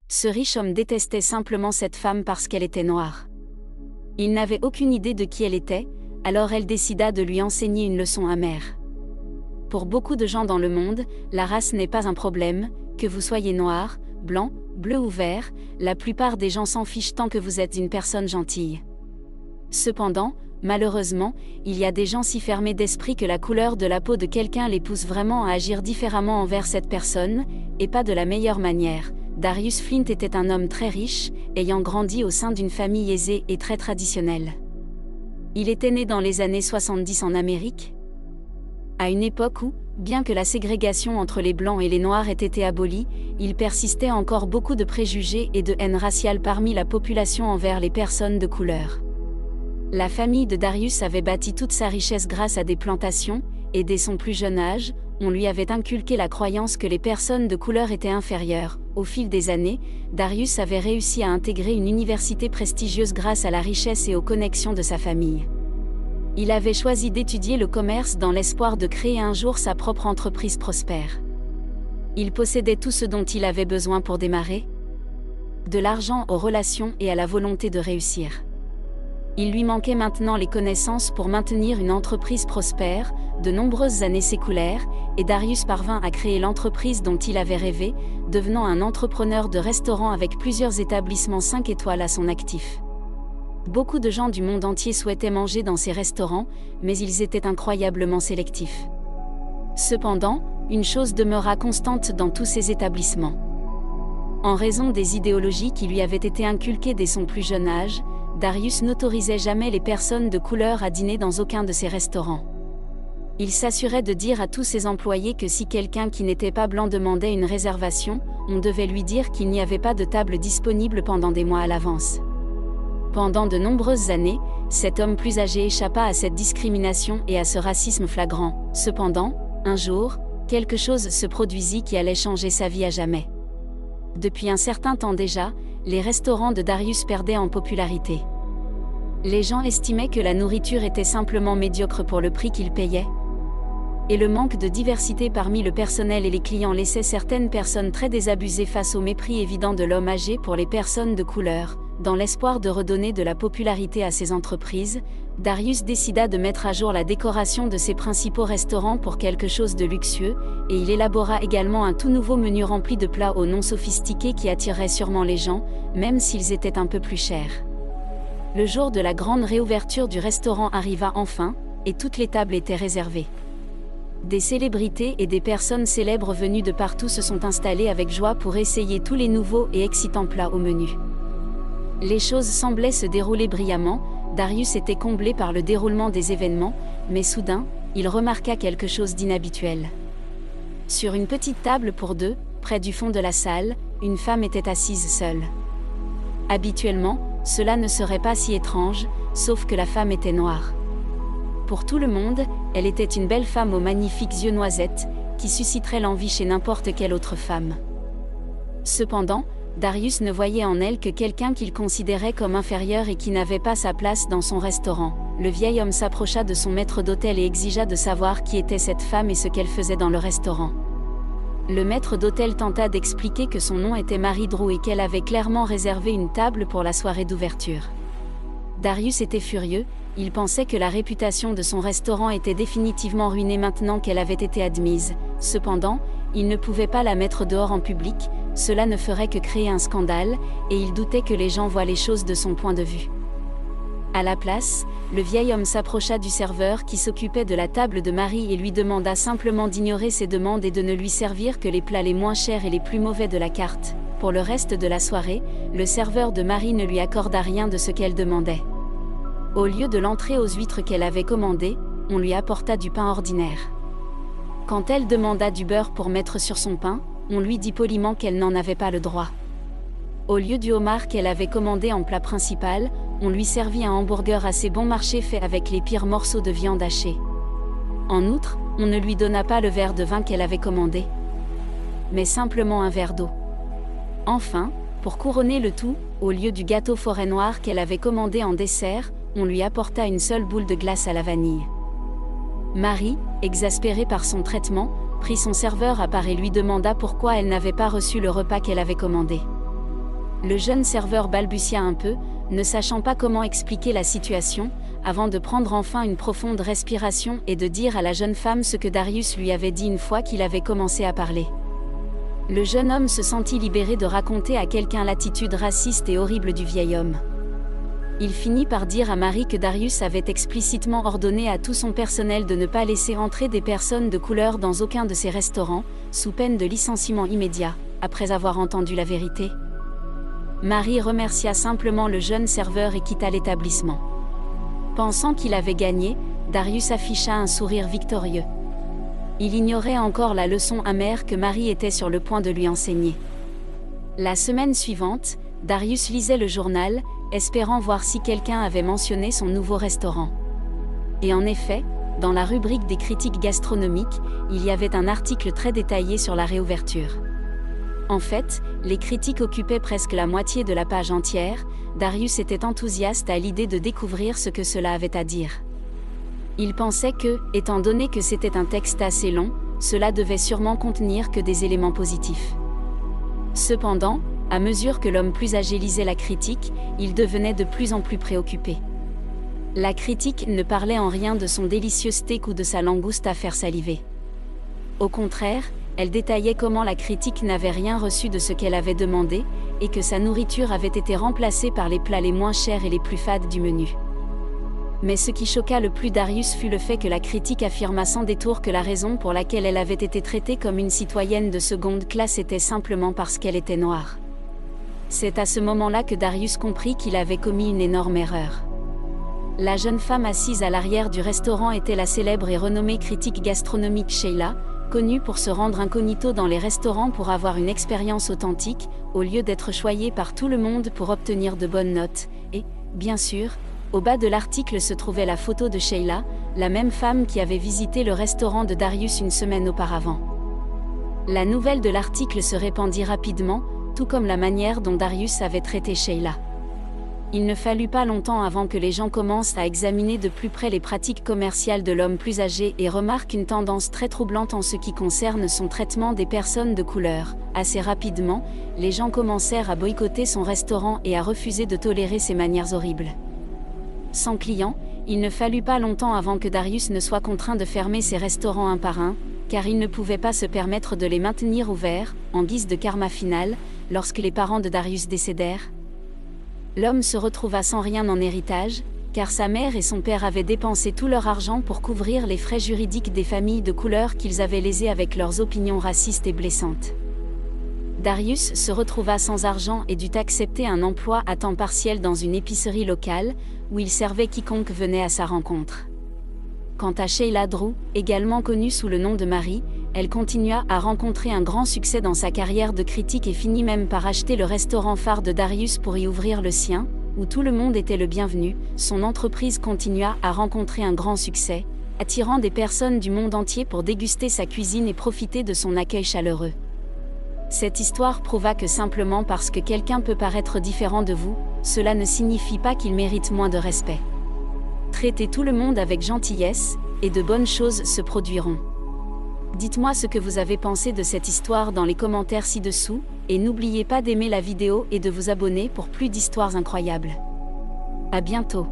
Ce riche homme détestait simplement cette femme parce qu'elle était noire. Il n'avait aucune idée de qui elle était, alors elle décida de lui enseigner une leçon amère. Pour beaucoup de gens dans le monde, la race n'est pas un problème, que vous soyez noir, blanc, bleu ou vert, la plupart des gens s'en fichent tant que vous êtes une personne gentille. Cependant, malheureusement, il y a des gens si fermés d'esprit que la couleur de la peau de quelqu'un les pousse vraiment à agir différemment envers cette personne, et pas de la meilleure manière. Darius Flint était un homme très riche, ayant grandi au sein d'une famille aisée et très traditionnelle. Il était né dans les années 70 en Amérique, à une époque où, bien que la ségrégation entre les Blancs et les Noirs ait été abolie, il persistait encore beaucoup de préjugés et de haine raciale parmi la population envers les personnes de couleur. La famille de Darius avait bâti toute sa richesse grâce à des plantations, et dès son plus jeune âge, on lui avait inculqué la croyance que les personnes de couleur étaient inférieures. Au fil des années, Darius avait réussi à intégrer une université prestigieuse grâce à la richesse et aux connexions de sa famille. Il avait choisi d'étudier le commerce dans l'espoir de créer un jour sa propre entreprise prospère. Il possédait tout ce dont il avait besoin pour démarrer, de l'argent aux relations et à la volonté de réussir. Il lui manquait maintenant les connaissances pour maintenir une entreprise prospère. De nombreuses années s'écoulèrent, et Darius parvint à créer l'entreprise dont il avait rêvé, devenant un entrepreneur de restaurants avec plusieurs établissements 5 étoiles à son actif. Beaucoup de gens du monde entier souhaitaient manger dans ces restaurants, mais ils étaient incroyablement sélectifs. Cependant, une chose demeura constante dans tous ces établissements. En raison des idéologies qui lui avaient été inculquées dès son plus jeune âge, Darius n'autorisait jamais les personnes de couleur à dîner dans aucun de ses restaurants. Il s'assurait de dire à tous ses employés que si quelqu'un qui n'était pas blanc demandait une réservation, on devait lui dire qu'il n'y avait pas de table disponible pendant des mois à l'avance. Pendant de nombreuses années, cet homme plus âgé échappa à cette discrimination et à ce racisme flagrant. Cependant, un jour, quelque chose se produisit qui allait changer sa vie à jamais. Depuis un certain temps déjà, les restaurants de Darius perdaient en popularité. Les gens estimaient que la nourriture était simplement médiocre pour le prix qu'ils payaient. Et le manque de diversité parmi le personnel et les clients laissait certaines personnes très désabusées face au mépris évident de l'homme âgé pour les personnes de couleur. Dans l'espoir de redonner de la popularité à ses entreprises, Darius décida de mettre à jour la décoration de ses principaux restaurants pour quelque chose de luxueux, et il élabora également un tout nouveau menu rempli de plats aux noms sophistiqués qui attirerait sûrement les gens, même s'ils étaient un peu plus chers. Le jour de la grande réouverture du restaurant arriva enfin, et toutes les tables étaient réservées. Des célébrités et des personnes célèbres venues de partout se sont installées avec joie pour essayer tous les nouveaux et excitants plats au menu. Les choses semblaient se dérouler brillamment, Darius était comblé par le déroulement des événements, mais soudain, il remarqua quelque chose d'inhabituel. Sur une petite table pour deux, près du fond de la salle, une femme était assise seule. Habituellement, cela ne serait pas si étrange, sauf que la femme était noire. Pour tout le monde, elle était une belle femme aux magnifiques yeux noisettes, qui susciterait l'envie chez n'importe quelle autre femme. Cependant, Darius ne voyait en elle que quelqu'un qu'il considérait comme inférieur et qui n'avait pas sa place dans son restaurant. Le vieil homme s'approcha de son maître d'hôtel et exigea de savoir qui était cette femme et ce qu'elle faisait dans le restaurant. Le maître d'hôtel tenta d'expliquer que son nom était Mary Drew et qu'elle avait clairement réservé une table pour la soirée d'ouverture. Darius était furieux, il pensait que la réputation de son restaurant était définitivement ruinée maintenant qu'elle avait été admise. Cependant, il ne pouvait pas la mettre dehors en public, cela ne ferait que créer un scandale, et il doutait que les gens voient les choses de son point de vue. À la place, le vieil homme s'approcha du serveur qui s'occupait de la table de Marie et lui demanda simplement d'ignorer ses demandes et de ne lui servir que les plats les moins chers et les plus mauvais de la carte. Pour le reste de la soirée, le serveur de Marie ne lui accorda rien de ce qu'elle demandait. Au lieu de l'entrée aux huîtres qu'elle avait commandée, on lui apporta du pain ordinaire. Quand elle demanda du beurre pour mettre sur son pain, on lui dit poliment qu'elle n'en avait pas le droit. Au lieu du homard qu'elle avait commandé en plat principal, on lui servit un hamburger assez bon marché fait avec les pires morceaux de viande hachée. En outre, on ne lui donna pas le verre de vin qu'elle avait commandé, mais simplement un verre d'eau. Enfin, pour couronner le tout, au lieu du gâteau forêt noire qu'elle avait commandé en dessert, on lui apporta une seule boule de glace à la vanille. Marie, exaspérée par son traitement, prit son serveur à part et lui demanda pourquoi elle n'avait pas reçu le repas qu'elle avait commandé. Le jeune serveur balbutia un peu, ne sachant pas comment expliquer la situation, avant de prendre enfin une profonde respiration et de dire à la jeune femme ce que Darius lui avait dit une fois qu'il avait commencé à parler. Le jeune homme se sentit libéré de raconter à quelqu'un l'attitude raciste et horrible du vieil homme. Il finit par dire à Marie que Darius avait explicitement ordonné à tout son personnel de ne pas laisser entrer des personnes de couleur dans aucun de ses restaurants, sous peine de licenciement immédiat, après avoir entendu la vérité. Marie remercia simplement le jeune serveur et quitta l'établissement. Pensant qu'il avait gagné, Darius afficha un sourire victorieux. Il ignorait encore la leçon amère que Marie était sur le point de lui enseigner. La semaine suivante, Darius lisait le journal, espérant voir si quelqu'un avait mentionné son nouveau restaurant. Et en effet, dans la rubrique des critiques gastronomiques, il y avait un article très détaillé sur la réouverture. En fait, les critiques occupaient presque la moitié de la page entière. Darius était enthousiaste à l'idée de découvrir ce que cela avait à dire. Il pensait que, étant donné que c'était un texte assez long, cela devait sûrement contenir que des éléments positifs. Cependant, à mesure que l'homme plus âgé lisait la critique, il devenait de plus en plus préoccupé. La critique ne parlait en rien de son délicieux steak ou de sa langouste à faire saliver. Au contraire, elle détaillait comment la critique n'avait rien reçu de ce qu'elle avait demandé, et que sa nourriture avait été remplacée par les plats les moins chers et les plus fades du menu. Mais ce qui choqua le plus Darius fut le fait que la critique affirma sans détour que la raison pour laquelle elle avait été traitée comme une citoyenne de seconde classe était simplement parce qu'elle était noire. C'est à ce moment-là que Darius comprit qu'il avait commis une énorme erreur. La jeune femme assise à l'arrière du restaurant était la célèbre et renommée critique gastronomique Sheila, connue pour se rendre incognito dans les restaurants pour avoir une expérience authentique, au lieu d'être choyée par tout le monde pour obtenir de bonnes notes, et, bien sûr, au bas de l'article se trouvait la photo de Sheila, la même femme qui avait visité le restaurant de Darius une semaine auparavant. La nouvelle de l'article se répandit rapidement, tout comme la manière dont Darius avait traité Sheila. Il ne fallut pas longtemps avant que les gens commencent à examiner de plus près les pratiques commerciales de l'homme plus âgé et remarquent une tendance très troublante en ce qui concerne son traitement des personnes de couleur. Assez rapidement, les gens commencèrent à boycotter son restaurant et à refuser de tolérer ses manières horribles. Sans clients, il ne fallut pas longtemps avant que Darius ne soit contraint de fermer ses restaurants un par un, car il ne pouvait pas se permettre de les maintenir ouverts, en guise de karma final, lorsque les parents de Darius décédèrent. L'homme se retrouva sans rien en héritage, car sa mère et son père avaient dépensé tout leur argent pour couvrir les frais juridiques des familles de couleur qu'ils avaient lésées avec leurs opinions racistes et blessantes. Darius se retrouva sans argent et dut accepter un emploi à temps partiel dans une épicerie locale, où il servait quiconque venait à sa rencontre. Quant à Sheila Drew, également connue sous le nom de Marie, elle continua à rencontrer un grand succès dans sa carrière de critique et finit même par acheter le restaurant phare de Darius pour y ouvrir le sien, où tout le monde était le bienvenu. Son entreprise continua à rencontrer un grand succès, attirant des personnes du monde entier pour déguster sa cuisine et profiter de son accueil chaleureux. Cette histoire prouva que simplement parce que quelqu'un peut paraître différent de vous, cela ne signifie pas qu'il mérite moins de respect. Traitez tout le monde avec gentillesse, et de bonnes choses se produiront. Dites-moi ce que vous avez pensé de cette histoire dans les commentaires ci-dessous, et n'oubliez pas d'aimer la vidéo et de vous abonner pour plus d'histoires incroyables. À bientôt.